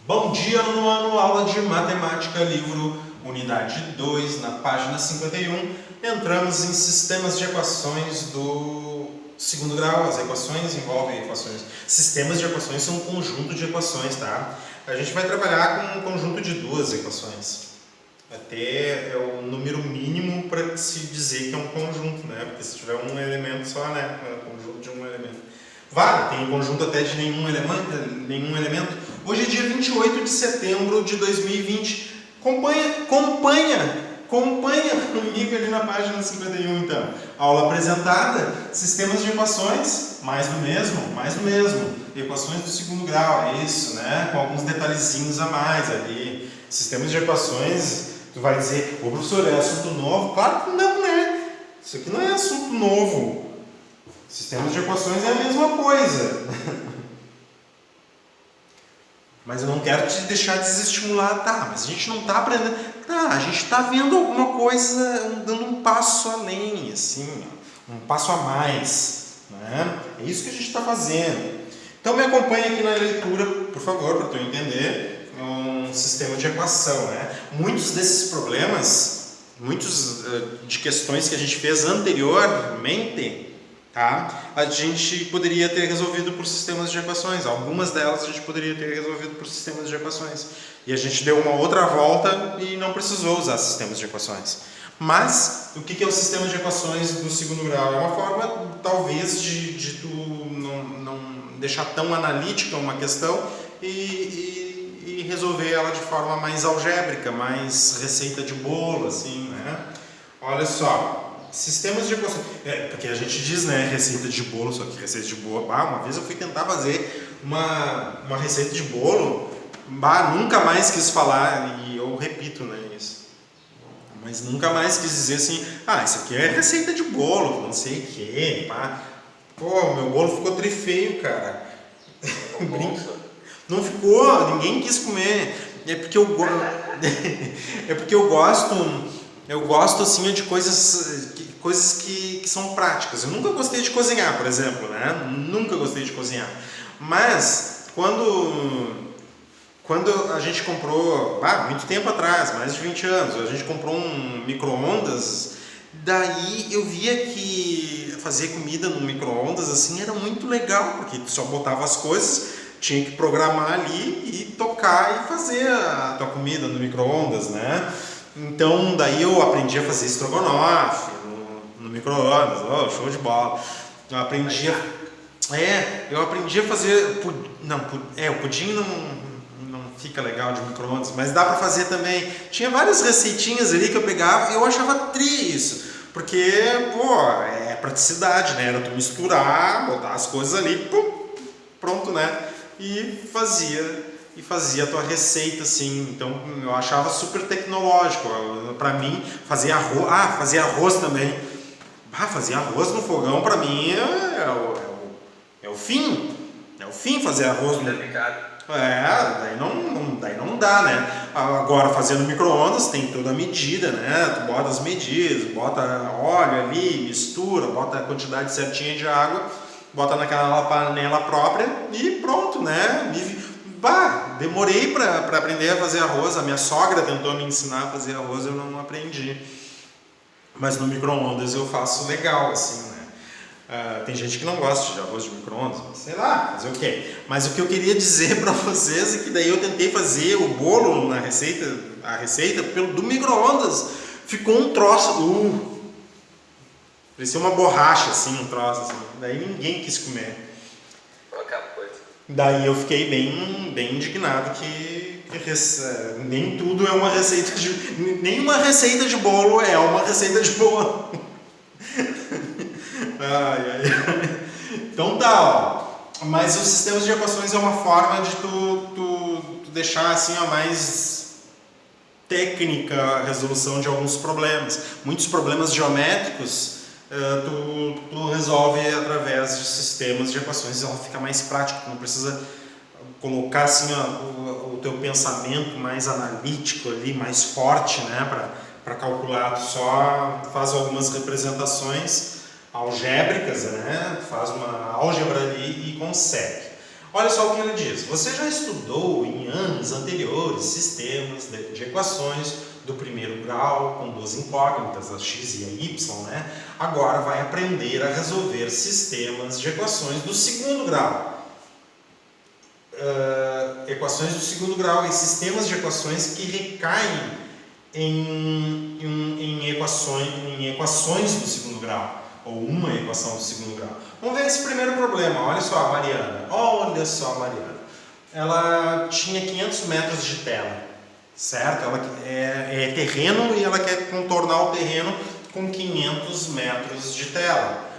Bom dia, nono ano, aula de matemática, livro unidade 2, na página 51. Entramos em sistemas de equações do segundo grau. As equações envolvem equações. Sistemas de equações são um conjunto de equações, tá? A gente vai trabalhar com um conjunto de duas equações. Até é o número mínimo para se dizer que é um conjunto, né? Porque se tiver um elemento só, né? É um conjunto de um elemento. Vale, tem conjunto até de nenhum elemento. Hoje é dia 28 de setembro de 2020. Acompanha comigo ali na página 51, então. Aula apresentada, sistemas de equações, mais do mesmo. Equações do segundo grau, é isso, né? Com alguns detalhezinhos a mais ali. Sistemas de equações, tu vai dizer, ô professor, é assunto novo? Claro que não, né? Isso aqui não é assunto novo. Sistemas de equações é a mesma coisa. Mas eu não quero te deixar desestimular. Tá, mas a gente não está aprendendo. Tá, a gente está vendo alguma coisa, dando um passo além, assim, um passo a mais. Né? É isso que a gente está fazendo. Então me acompanha aqui na leitura, por favor, para tu entender um sistema de equação. Né? Muitos desses problemas, muitos de questões que a gente fez anteriormente, tá? A gente poderia ter resolvido por sistemas de equações. Algumas delas a gente poderia ter resolvido por sistemas de equações. E a gente deu uma outra volta e não precisou usar sistemas de equações. Mas, o que é o sistema de equações do segundo grau? É uma forma, talvez, de tu não deixar tão analítica uma questão e resolver ela de forma mais algébrica, mais receita de bolo, assim, né? Olha só. Sistemas de equações. Porque a gente diz, né, receita de bolo, só que receita de bolo. Uma vez eu fui tentar fazer uma receita de bolo, nunca mais quis falar, e eu repito, né, isso. Mas nunca mais quis dizer assim, isso aqui é receita de bolo, não sei o que, pá. Pô, meu bolo ficou trifeio, cara. Não ficou, ninguém quis comer. É porque eu é porque eu gosto assim de coisas que são práticas. Eu nunca gostei de cozinhar, por exemplo, né? Nunca gostei de cozinhar. Mas quando a gente comprou, muito tempo atrás, mais de 20 anos, a gente comprou um micro-ondas, daí eu via que fazer comida no micro-ondas assim era muito legal, porque tu só botava as coisas, tinha que programar ali e tocar e fazer a tua comida no micro-ondas, né? Então daí eu aprendi a fazer estrogonofe no micro-ondas, show de bola. Eu aprendi a fazer, o pudim não fica legal de micro-ondas, mas dá pra fazer também. Tinha várias receitinhas ali que eu pegava e eu achava isso, porque, é praticidade, né? Era tu misturar, botar as coisas ali, pronto, né? E fazia a tua receita, assim. Então eu achava super tecnológico. Pra mim, fazer arroz também. Fazer arroz no fogão pra mim é o fim. É o fim fazer arroz no... daí não dá, né? Agora, fazer no micro-ondas tem toda a medida, né? Tu bota as medidas, bota óleo ali, mistura, bota a quantidade certinha de água, bota naquela panela própria e pronto, né? Demorei para aprender a fazer arroz. A minha sogra tentou me ensinar a fazer arroz, eu não aprendi. Mas no micro-ondas eu faço legal, assim, né? Tem gente que não gosta de arroz de micro-ondas, sei lá, fazer o quê? Mas o que eu queria dizer para vocês é que daí eu tentei fazer o bolo na receita, do micro-ondas, ficou um troço, parecia uma borracha, assim, um troço, assim. Daí ninguém quis comer. Daí eu fiquei bem indignado que nem tudo é uma receita de... Nenhuma receita de bolo é uma receita de bolo. Então tá, ó. Mas os sistemas de equações é uma forma de tu deixar assim a mais técnica a resolução de alguns problemas. Muitos problemas geométricos tu resolve através de sistemas de equações, ela fica mais prática, tu não precisa colocar assim o teu pensamento mais analítico ali, mais forte, né, para calcular. Tu só faz algumas representações algébricas, né, faz uma álgebra ali e consegue. Olha só o que ele diz. Você já estudou em nos anteriores sistemas de equações do primeiro grau, com duas incógnitas, a x e a y, né? Agora vai aprender a resolver sistemas de equações do segundo grau. Equações do segundo grau e sistemas de equações que recaem em equações do segundo grau, ou uma equação do segundo grau. Vamos ver esse primeiro problema. Olha só a Mariana. Olha só a Mariana. Ela tinha 500 metros de tela, certo? Ela é terreno e ela quer contornar o terreno com 500 metros de tela.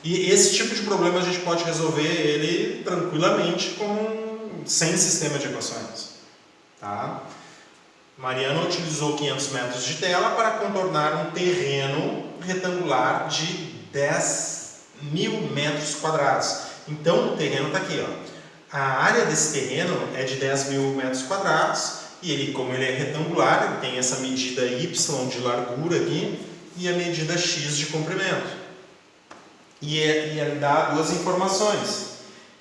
E esse tipo de problema a gente pode resolver ele tranquilamente sem sistema de equações. Tá? Mariana utilizou 500 metros de tela para contornar um terreno retangular de 10.000 metros quadrados. Então o terreno está aqui, ó. A área desse terreno é de 10.000 metros quadrados e ele, como ele é retangular, ele tem essa medida y de largura aqui e a medida x de comprimento. E ele dá duas informações,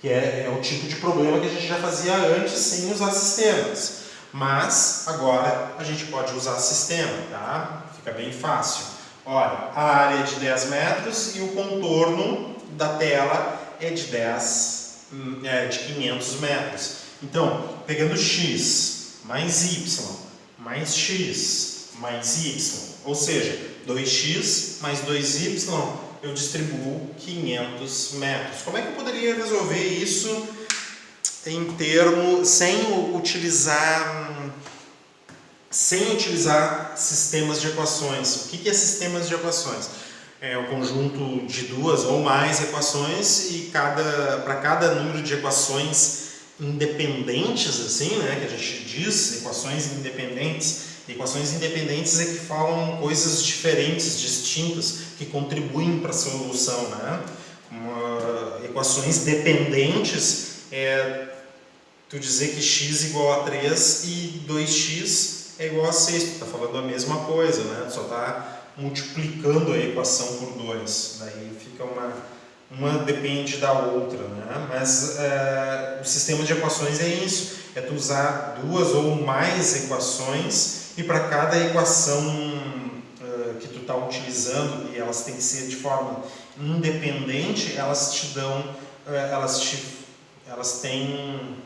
que é o tipo de problema que a gente já fazia antes sem usar sistemas. Mas agora a gente pode usar sistema, tá? Fica bem fácil. Olha, a área é de 10 metros e o contorno da tela é de 500 metros. Então, pegando x mais y mais x mais y, ou seja, 2x mais 2y, eu distribuo 500 metros. Como é que eu poderia resolver isso em termos sem utilizar sistemas de equações? O que é sistemas de equações? É o conjunto de duas ou mais equações e para cada número de equações independentes, assim, né, que a gente diz, equações independentes. Equações independentes é que falam coisas diferentes, distintas, que contribuem para a solução, né? Equações dependentes tu dizer que x igual a 3 e 2x é igual a 6, tu está falando a mesma coisa, né? Tu só está multiplicando a equação por 2, daí fica uma depende da outra, né? Mas o sistema de equações é isso, é tu usar duas ou mais equações e para cada equação que tu está utilizando, e elas têm que ser de forma independente, elas te dão, elas têm,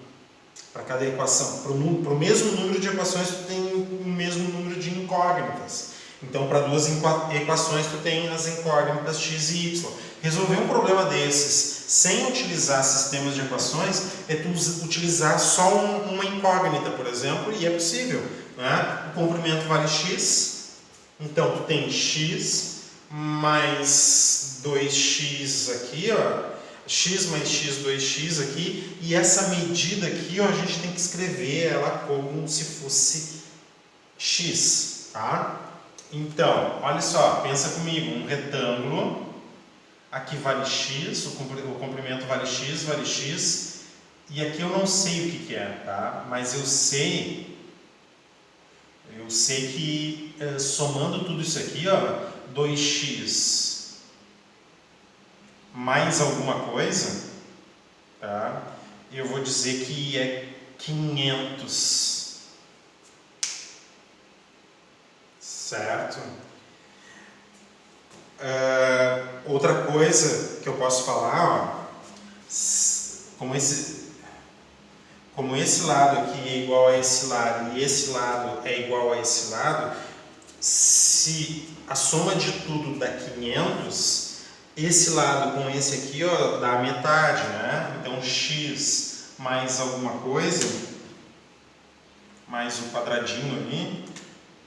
para cada equação, para o mesmo número de equações tu tem o mesmo número de incógnitas. Então, para duas equações tu tem as incógnitas x e y. Resolver um problema desses sem utilizar sistemas de equações é tu utilizar só uma incógnita, por exemplo, e é possível, né? O comprimento vale x, então tu tem x mais 2x aqui, ó, x mais x, 2x aqui, e essa medida aqui, ó, a gente tem que escrever ela como se fosse x, tá? Então, olha só, pensa comigo, um retângulo, aqui vale x, o comprimento vale x, e aqui eu não sei o que é, tá? Mas eu sei que somando tudo isso aqui, ó, 2x mais alguma coisa, tá? Eu vou dizer que é 500. Certo? Outra coisa que eu posso falar, ó, como esse lado aqui é igual a esse lado e esse lado é igual a esse lado, se a soma de tudo dá 500, esse lado com esse aqui, ó, dá a metade, né? Então x mais alguma coisa, mais o quadradinho ali,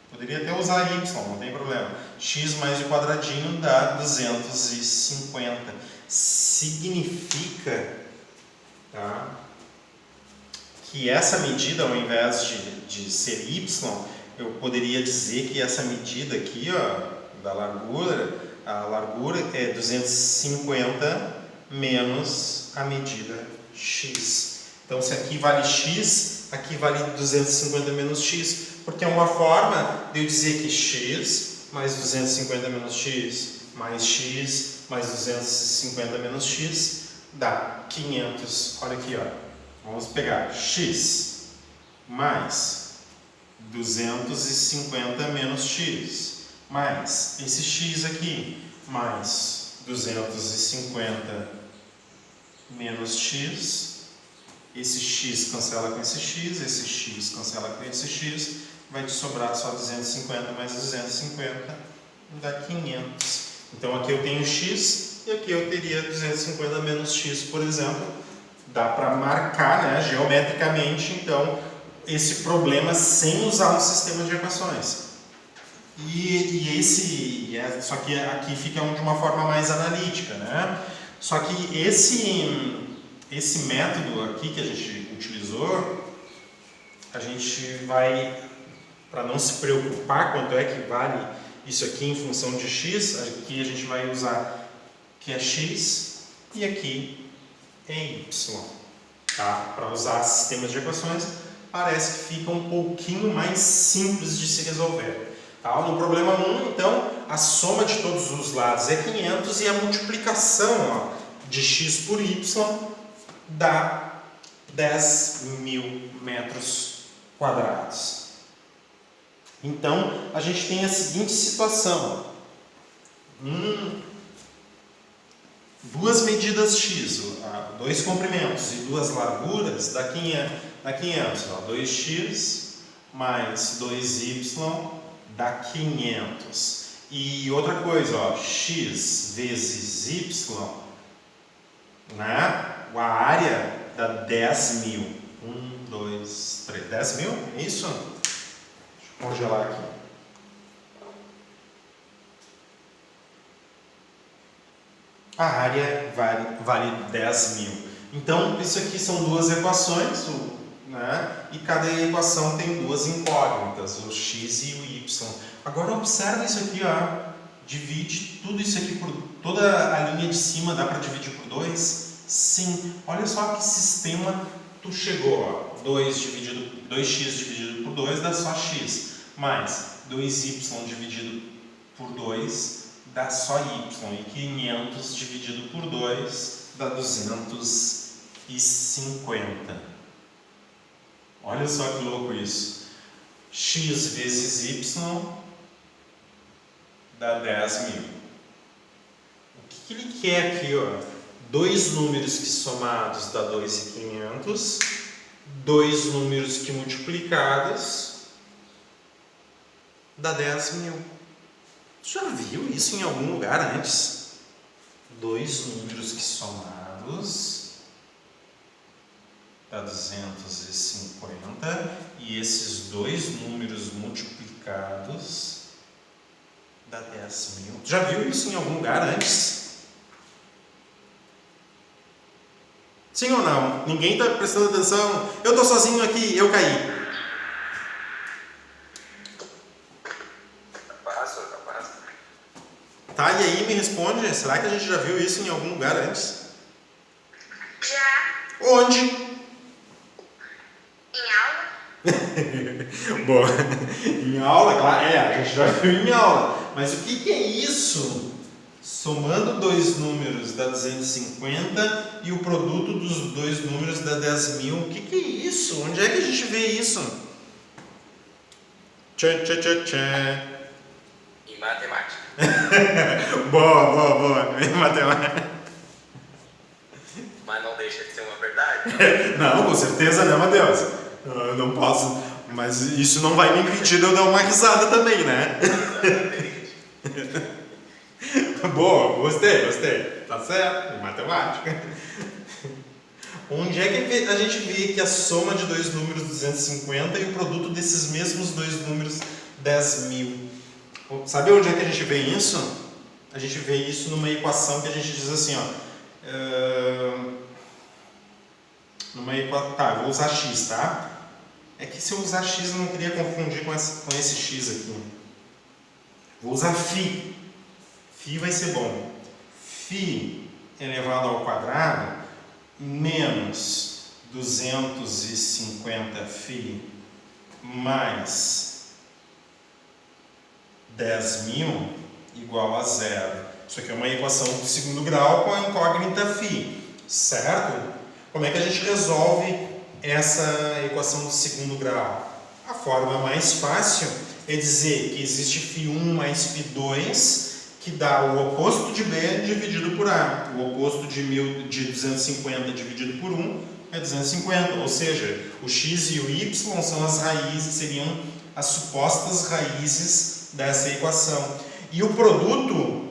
poderia até usar y, não tem problema. X mais o quadradinho dá 250. Significa, tá, que essa medida, ao invés de ser y, eu poderia dizer que essa medida aqui, ó, da largura, a largura é 250 menos a medida x. Então, se aqui vale x, aqui vale 250 menos x, porque é uma forma de eu dizer que x mais 250 menos x mais 250 menos x dá 500. Olha aqui, ó. Vamos pegar x mais 250 menos x, mais esse x aqui, mais 250 menos x, esse x cancela com esse x cancela com esse x, vai te sobrar só 250 mais 250, dá 500. Então aqui eu tenho x e aqui eu teria 250 menos x, por exemplo. Dá para marcar, né, geometricamente, então, esse problema sem usar um sistema de equações. Só que aqui fica de uma forma mais analítica, né? Só que esse método aqui que a gente utilizou, a gente vai, para não se preocupar quanto é que vale isso aqui em função de x, aqui a gente vai usar que é x e aqui é y, tá? Para usar sistemas de equações, parece que fica um pouquinho mais simples de se resolver. Tá? No problema 1, então, a soma de todos os lados é 500 e a multiplicação de x por y dá 10.000 metros quadrados. Então, a gente tem a seguinte situação. Duas medidas x, dois comprimentos e duas larguras, dá 500. 2x mais 2y dá 500. E outra coisa, x vezes y, né? A área dá 10.000. 1, 2, 3. 10.000? É isso? Deixa eu congelar aqui. A área vale 10.000. Então, isso aqui são duas equações, né? E cada equação tem duas incógnitas, o x e o y. Agora, observa isso aqui, ó. Divide tudo isso aqui por toda a linha de cima, dá para dividir por 2? Sim. Olha só que sistema tu chegou, ó. 2x dividido por 2 dá só x, mais 2y dividido por 2 dá só y, e 500 dividido por 2 dá 250. Olha só que louco isso. X vezes y dá 10.000. O que ele quer aqui, ó? Dois números que somados dá 2.500, dois números que multiplicados dá 10.000. Já viu isso em algum lugar antes? Dois números que somados dá 250 e esses dois números multiplicados dá 10.000. Já viu isso em algum lugar antes? Sim ou não? Ninguém está prestando atenção? Eu estou sozinho aqui, eu caí. Tá, e aí me responde, será que a gente já viu isso em algum lugar antes? Já. Onde? Em aula? Bom, em aula, claro, a gente já viu em aula. Mas o que é isso? Somando dois números dá 250 e o produto dos dois números dá 10.000. O que é isso? Onde é que a gente vê isso? Tchê, tchê, tchê, tchê. Em matemática. Boa. Em matemática. Mas não deixa de ser uma verdade. Não, com certeza, né, Matheus? Eu não posso. Mas isso não vai me impedir de eu dar uma risada também, né? Boa, gostei. Tá certo, em matemática. Onde é que a gente vê que a soma de dois números 250 e o produto desses mesmos dois números 10.000? Sabe onde é que a gente vê isso? A gente vê isso numa equação que a gente diz assim, ó. Tá, eu vou usar x, tá? É que se eu usar x eu não queria confundir com esse x aqui. Vou usar φ. Φ vai ser bom. Φ elevado ao quadrado menos 250 φ mais 10.000 igual a zero. Isso aqui é uma equação de segundo grau com a incógnita φ, certo? Como é que a gente resolve essa equação do segundo grau? A forma mais fácil é dizer que existe φ1 mais φ2, que dá o oposto de B dividido por A. O oposto de 250 dividido por 1 é 250, ou seja, o x e o y são as raízes, seriam as supostas raízes dessa equação. E o produto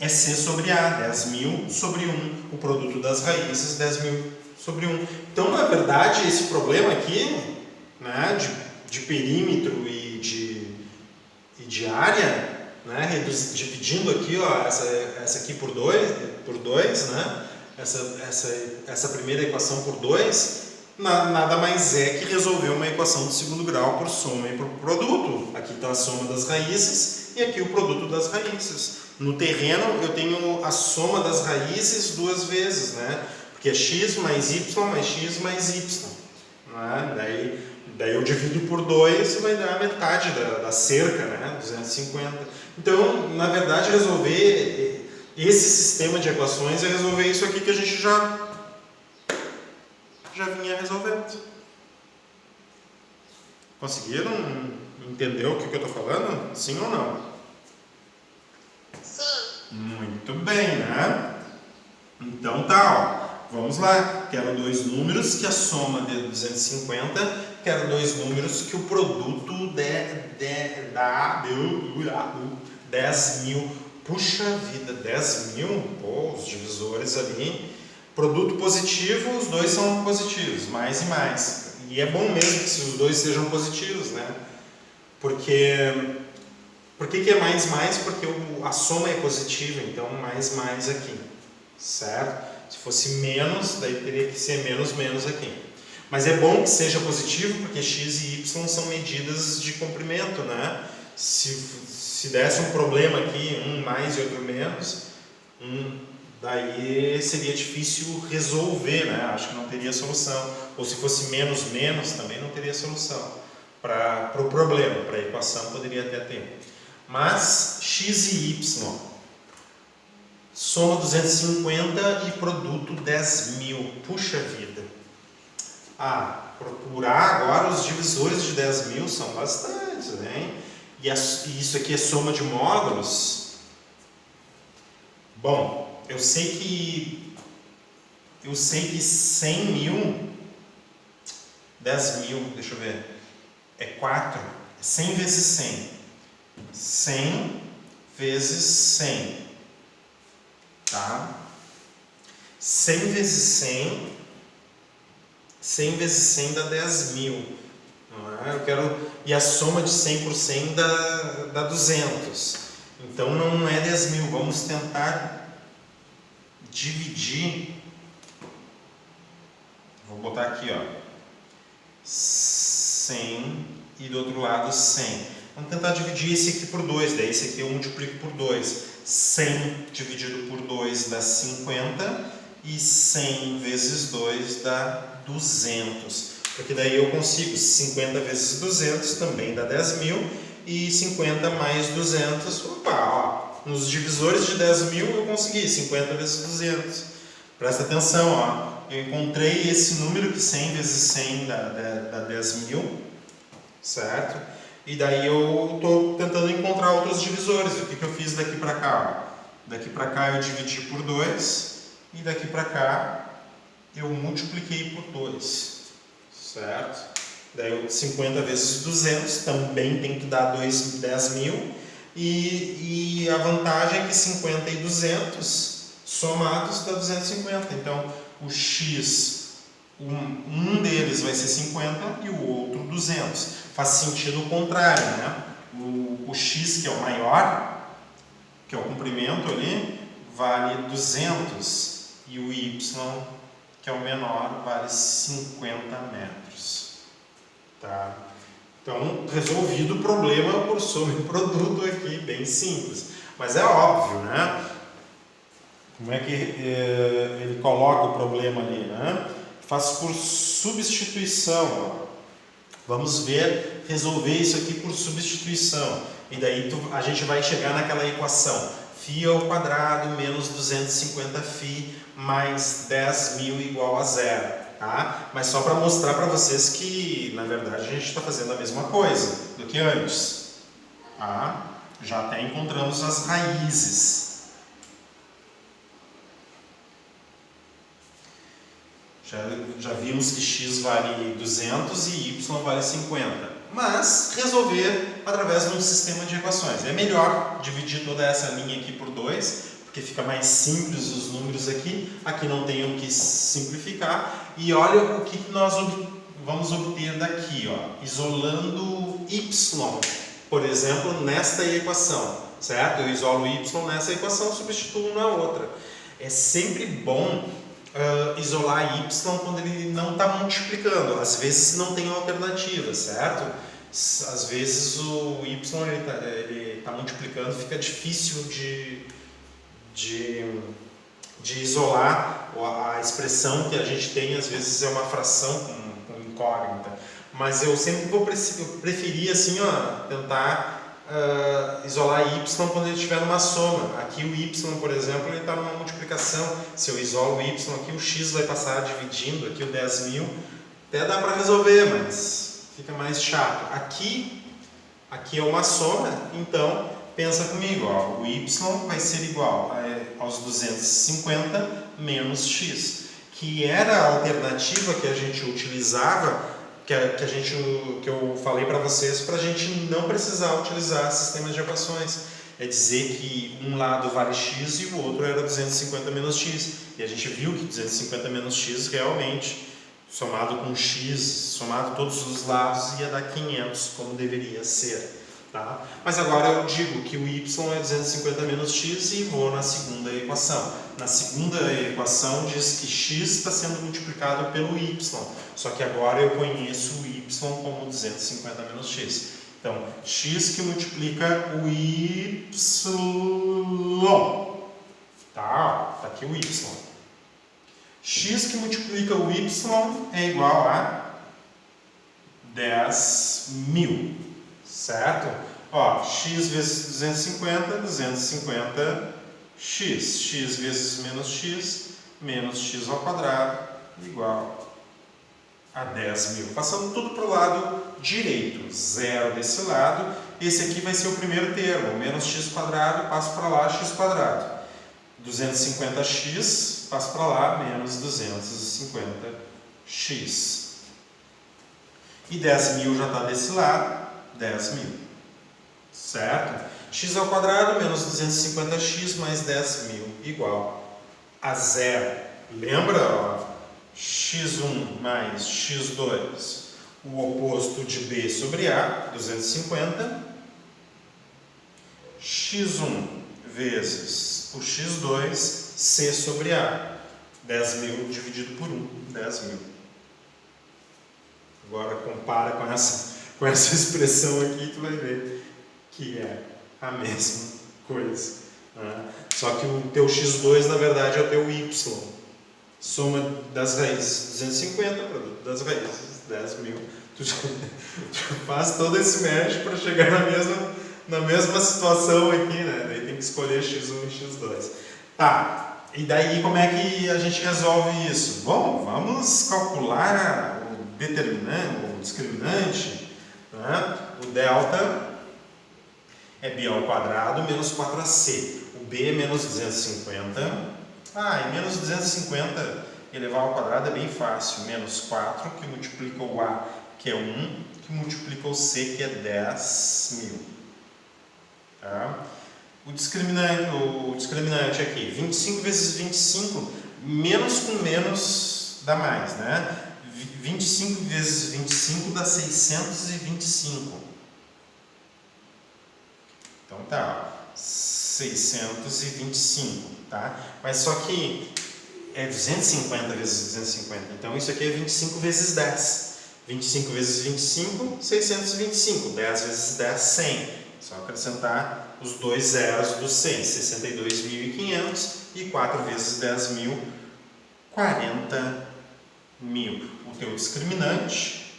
é C sobre A, 10.000 sobre 1. O produto das raízes, 10.000 sobre 1. Então, na verdade, esse problema aqui, né, de perímetro e de área, né, dividindo aqui, ó, essa aqui por 2, né, essa primeira equação por 2, nada mais é que resolver uma equação do segundo grau por soma e por produto. Aqui está a soma das raízes e aqui o produto das raízes. No terreno eu tenho a soma das raízes duas vezes, né, porque é x mais y mais x mais y. Né? Daí eu divido por 2 e vai dar a metade da cerca, né? 250. Então, na verdade, resolver esse sistema de equações é resolver isso aqui que a gente já vinha resolvendo. Conseguiram entender o que eu estou falando? Sim ou não? Sim. Muito bem, né? Então tá, ó. Vamos lá. Quero dois números que a soma de 250, quero dois números que o produto dá 10.000. Puxa vida, 10.000? Pô, os divisores ali. Produto positivo, os dois são positivos, mais e mais. E é bom mesmo que os dois sejam positivos, né? Por que é mais? Porque a soma é positiva, então mais aqui, certo? Se fosse menos, daí teria que ser menos aqui. Mas é bom que seja positivo, porque x e y são medidas de comprimento, né? Se desse um problema aqui, um mais e outro menos, daí seria difícil resolver, né? Acho que não teria solução. Ou se fosse menos, também não teria solução. Para o problema, para a equação poderia até ter. Mas x e y, soma 250 e produto 10.000. Puxa vida. Procurar agora os divisores de 10.000 são bastantes, né? E isso aqui é soma de módulos. Bom, eu sei que 100.000, 10.000, deixa eu ver, é 4, 100 vezes 100. 100 vezes 100. Tá? 100 vezes 100, 100 vezes 100 dá 10.000. Eu quero, e a soma de 100 por 100 dá 200. Então não é 10.000. Vamos tentar dividir. Vou botar aqui, ó, 100 e do outro lado 100. Vamos tentar dividir esse aqui por 2. Daí esse aqui eu multiplico por 2. 100 dividido por 2 dá 50 e 100 vezes 2 dá 200. Porque daí eu consigo 50 vezes 200 também dá 10.000 e 50 mais 200, nos divisores de 10.000 eu consegui 50 vezes 200. Presta atenção, ó, eu encontrei esse número que 100 vezes 100 dá 10.000, certo? E daí eu estou tentando encontrar outros divisores. O que eu fiz daqui para cá? Daqui para cá eu dividi por 2 e daqui para cá eu multipliquei por 2, certo? Daí 50 vezes 200 também tem que dar 10.000 e a vantagem é que 50 e 200 somados dá 250. Então o x, um deles vai ser 50 e o outro 200. Faz sentido o contrário, né? O x, que é o maior, que é o comprimento ali, vale 200 e o y, que é o menor, vale 50 metros. Tá? Então, resolvido o problema por soma e produto aqui, bem simples. Mas é óbvio, né? Como é que ele coloca o problema ali, né? Faz por substituição, ó. Vamos resolver isso aqui por substituição. E daí a gente vai chegar naquela equação. Φ ao quadrado menos 250φ mais 10.000 igual a 0. tá? Mas só para mostrar para vocês que, na verdade, a gente está fazendo a mesma coisa do que antes, tá? Já até encontramos as raízes. Já vimos que x vale 200 e y vale 50. Mas resolver através de um sistema de equações. É melhor dividir toda essa linha aqui por 2, porque fica mais simples os números aqui. Aqui não tem o que simplificar. E olha o que nós vamos obter daqui, ó, isolando y, por exemplo, nesta equação, certo? Eu isolo y nessa equação, substituo na outra. É sempre bom isolar y quando ele não está multiplicando. Às vezes não tem alternativa, certo? Às vezes o y ele tá multiplicando, fica difícil de isolar. A expressão que a gente tem às vezes é uma fração com incógnita. Mas eu sempre vou preferir assim, ó, tentar isolar y quando ele estiver numa soma. Aqui o y, por exemplo, ele está numa multiplicação. Se eu isolo o y aqui, o x vai passar dividindo aqui o 10.000. Até dá para resolver, mas fica mais chato. Aqui é uma soma, então pensa comigo, ó, o y vai ser igual aos 250 menos x, que era a alternativa que a gente utilizava, que eu falei para vocês, para a gente não precisar utilizar sistemas de equações. É dizer que um lado vale x e o outro era 250 menos x. E a gente viu que 250 menos x realmente, somado com x, somado todos os lados, ia dar 500, como deveria ser. Tá? Mas agora eu digo que o y é 250 menos x e vou na segunda equação. Na segunda equação diz que x está sendo multiplicado pelo y, só que agora eu conheço o y como 250 menos x. Então, x que multiplica o y, tá aqui o y. X que multiplica o y é igual a 10.000, certo? Ó, x vezes 250, 250x. X vezes menos x ao quadrado, igual a 10.000. Passando tudo para o lado direito. Zero desse lado. Esse aqui vai ser o primeiro termo. Menos x quadrado, passo para lá, x quadrado. 250x, passo para lá, menos 250x. E 10.000 já está desse lado, 10.000. Certo? X ao quadrado menos 250x mais 10.000 igual a zero. Lembra? Ó, x1 mais x2, o oposto de b sobre a, 250. x1 vezes o x2, c sobre a, 10.000 dividido por 1, 10.000. Agora compara com essa expressão aqui, tu vai ver que é a mesma coisa. Né? Só que o teu x2 na verdade é o teu y. Soma das raízes 250, produto das raízes 10.000. Tu faz todo esse médio para chegar na mesma situação aqui, né? Daí tem que escolher x1 e x2. Tá, e daí como é que a gente resolve isso? Bom, vamos calcular o determinante, o discriminante. Né? O delta é b ao quadrado menos 4ac. O b é menos 250. E menos 250 elevar ao quadrado é bem fácil. Menos 4, que multiplica o a, que é 1, que multiplica o c, que é 10.000. Tá? O discriminante aqui, 25 vezes 25, menos com menos dá mais, né? 25 vezes 25 dá 625. Então tá, 625, tá? Mas só que é 250 vezes 250, então isso aqui é 25 vezes 10. 25 vezes 25, 625. 10 vezes 10, 100. Só acrescentar os dois zeros do 100, 62.500 e 4 vezes 10.000, 40.000. O teu discriminante,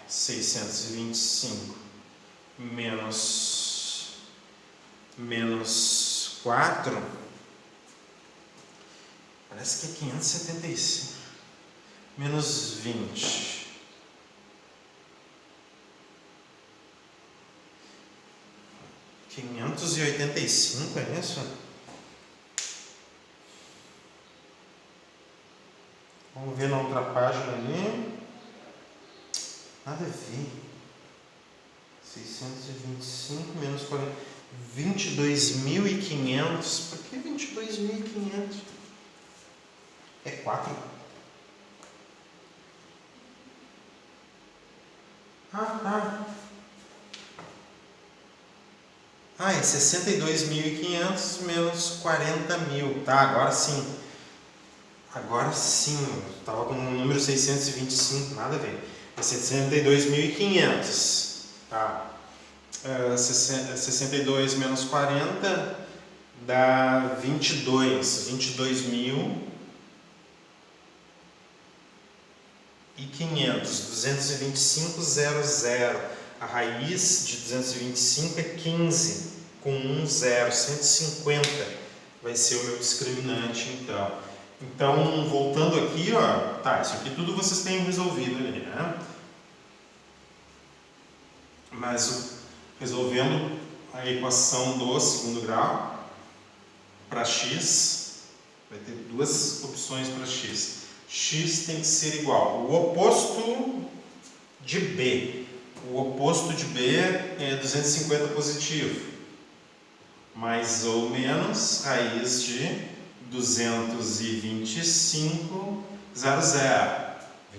625 menos 4, parece que é 575. menos 20. $585, é isso? Vamos ver na outra página ali. Nada a ver. 625 menos 40. 22.500. Por que 22.500? É 4. É 62.500 menos 40.000. Tá, agora sim. Agora sim. Estava com o número 625, nada a ver. É 62.500. Tá. 62 menos 40 dá 22. 22.500. 225,00. A raiz de 225 é 15. Com 1, 0. 150 vai ser o meu discriminante, então. Então, voltando aqui, ó. Tá, isso aqui tudo vocês têm resolvido ali, né? Mas resolvendo a equação do segundo grau para x, vai ter duas opções para x. X tem que ser igual o oposto de b. O oposto de b é 250 positivo, mais ou menos raiz de 225,00.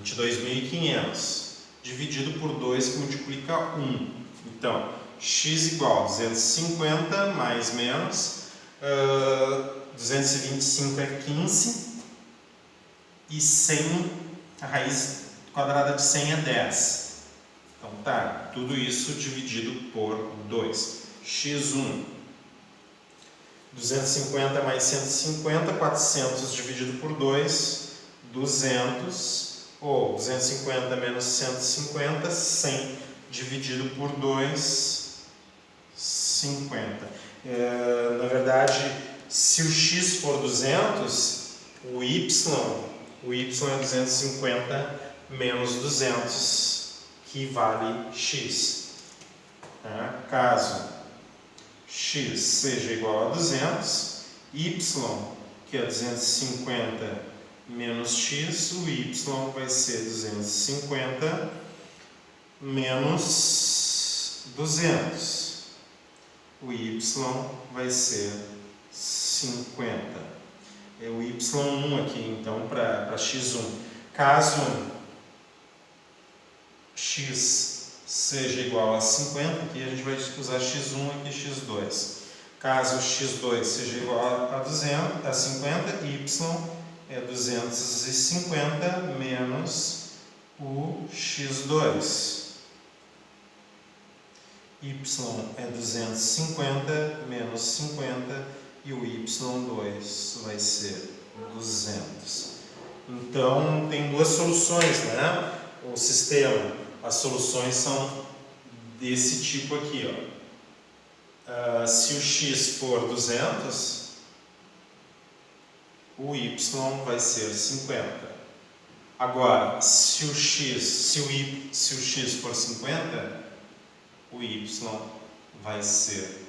22.500 dividido por 2 que multiplica 1. Então, x igual a 250 mais menos 225 é 15 e 100, a raiz quadrada de 100 é 10. Então tá, tudo isso dividido por 2. x1, 250 mais 150, 400 dividido por 2, 200. Ou 250 menos 150, 100 dividido por 2, 50. Na verdade, se o x for 200, o y é 250 menos 200, que vale x. Caso x seja igual a 200, y, que é 250 menos x, o y vai ser 250 menos 200. O y vai ser 50. É o y1 aqui, então, para x1. Caso x seja igual a 50, aqui a gente vai usar x1 aqui x2. Caso x2 seja igual a 50, y é 250 menos o x2. Y é 250 menos 50 e o y2 vai ser 200. Então, tem duas soluções, né? O sistema, as soluções são desse tipo aqui, ó. Se o x for 200, o y vai ser 50. Agora, se o x for 50, o y vai ser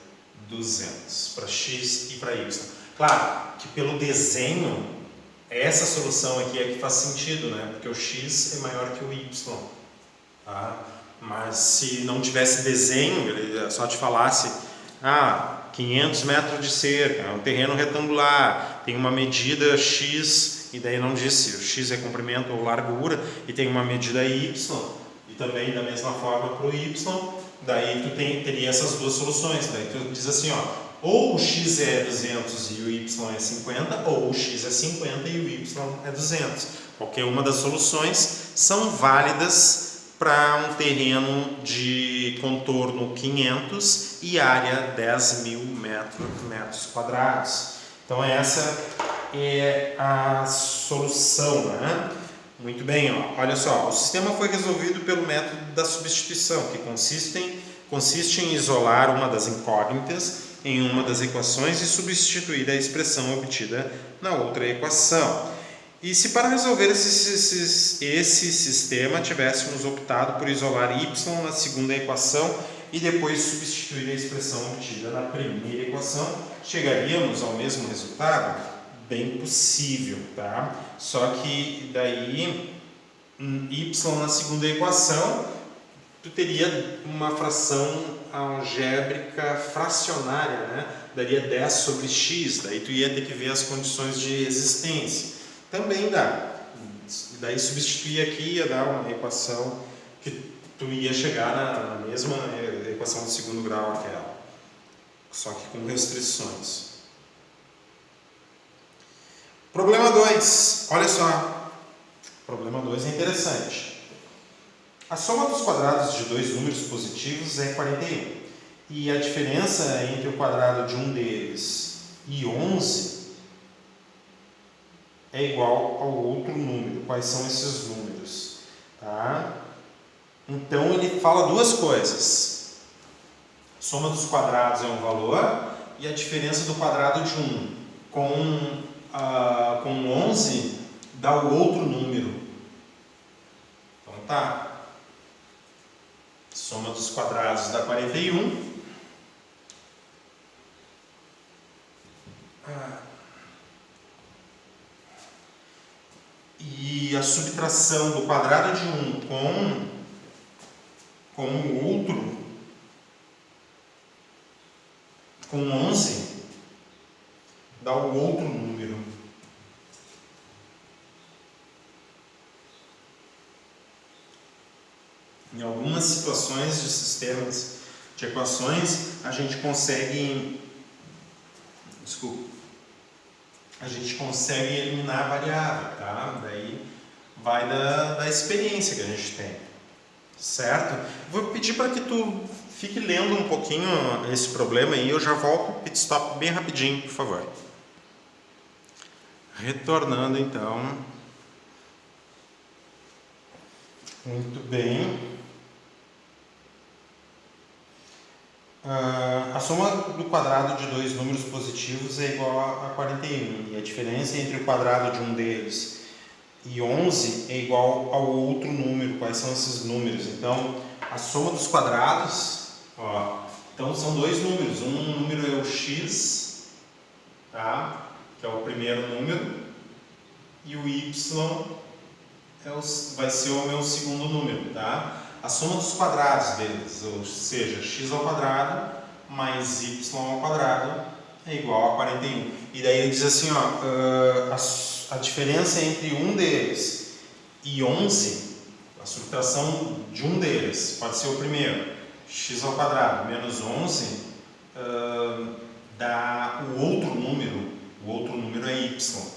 200 para x e para y. Claro que pelo desenho, essa solução aqui é que faz sentido, né? Porque o x é maior que o y. Tá? Mas se não tivesse desenho, ele só te falasse 500 metros de cerca, é um terreno retangular, tem uma medida x, e daí não disse o x é comprimento ou largura, e tem uma medida y, e também da mesma forma para o y, daí tu teria essas duas soluções. Daí tu diz assim, ou o x é 200 e o y é 50, ou o x é 50 e o y é 200. Qualquer uma das soluções são válidas para um terreno de contorno 500 e área 10.000 metros quadrados. Então essa é a solução, né? Muito bem, olha só, o sistema foi resolvido pelo método da substituição, que consiste em isolar uma das incógnitas em uma das equações e substituir a expressão obtida na outra equação. E se para resolver esse sistema tivéssemos optado por isolar y na segunda equação e depois substituir a expressão obtida na primeira equação, chegaríamos ao mesmo resultado? Bem possível, tá? Só que daí y na segunda equação, tu teria uma fração algébrica fracionária, né? Daria 10 sobre x, daí tu ia ter que ver as condições de existência. Também dá. Daí substituir aqui ia dar uma equação que tu ia chegar na mesma equação de segundo grau aquela, só que com restrições. Problema 2, olha só. Problema 2 é interessante. A soma dos quadrados de dois números positivos é 41. E a diferença entre o quadrado de um deles e 11 é igual ao outro número. Quais são esses números? Tá? Então ele fala duas coisas. A soma dos quadrados é um valor e a diferença do quadrado de 1 com 11 dá o outro número. Então tá. Soma dos quadrados dá 41. E a subtração do quadrado de 1 com o outro, com 11, dá o outro número. Em algumas situações de sistemas de equações, a gente consegue eliminar a variável, tá? Daí vai da experiência que a gente tem, certo? Vou pedir para que tu fique lendo um pouquinho esse problema aí, eu já volto, pit stop bem rapidinho, por favor. Retornando então. Muito bem. A soma do quadrado de dois números positivos é igual a 41 e a diferença entre o quadrado de um deles e 11 é igual ao outro número. Quais são esses números? Então, a soma dos quadrados, então são dois números. Um número é o x, tá? Que é o primeiro número, e o y vai ser o meu segundo número, tá? A soma dos quadrados deles, ou seja, x ao quadrado mais y ao quadrado é igual a 41. E daí ele diz assim, a diferença entre um deles e 11, a subtração de um deles, pode ser o primeiro, x ao quadrado menos 11, dá o outro número é y.